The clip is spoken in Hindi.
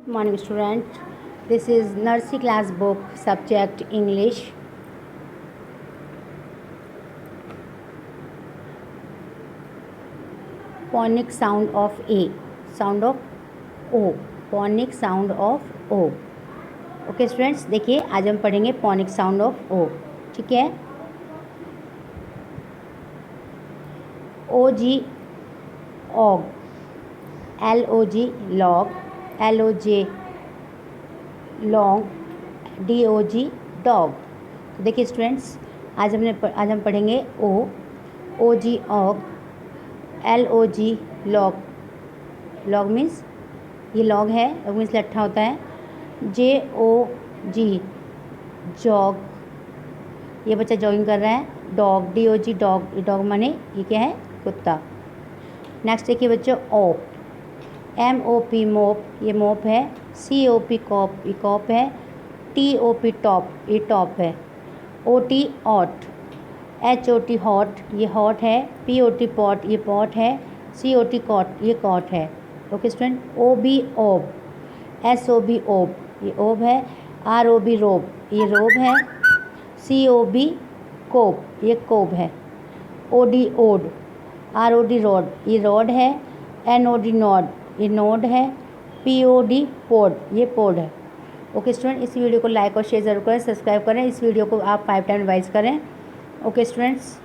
Good morning student. This is nursery class book subject English. Phonic sound of A, sound of O, phonic sound of O. Okay students, देखिए आज हम पढ़ेंगे phonic sound of O. ठीक है. OG og, LOG log, LOJ long, DOG dog. तो देखिए स्टूडेंट्स, आज हम पढ़ेंगे O, OG og, LOG log. log means ये log है, log मीन्स लट्ठा होता है. JOG जॉग, ये बच्चा जॉगिंग कर रहा है. डॉग, DOG डॉग, डॉग माने ये क्या है, कुत्ता. नेक्स्ट देखिए बच्चों, ओप, MOP मोप, ये मोप है. COP कॉप, ये कॉप है. TOP टॉप, ये टॉप है. OT ऑट, HOT हॉट, ये हॉट है. POT पॉट, ये पॉट है. COT कॉट, ये कॉट है. Okay student. OB ओब, SOB ओब, ये ओब है. ROB रोब, ये रोब है. COB कोप, ये कोब है. OD ओड, ROD रोड, ये रोड है. NOD नोड, ये नोड है. POD पोड, ये पोड है. ओके स्टूडेंट, इस वीडियो को लाइक और शेयर ज़रूर करें, सब्सक्राइब करें. इस वीडियो को आप 5 टाइम रिवाइज करें. Okay students.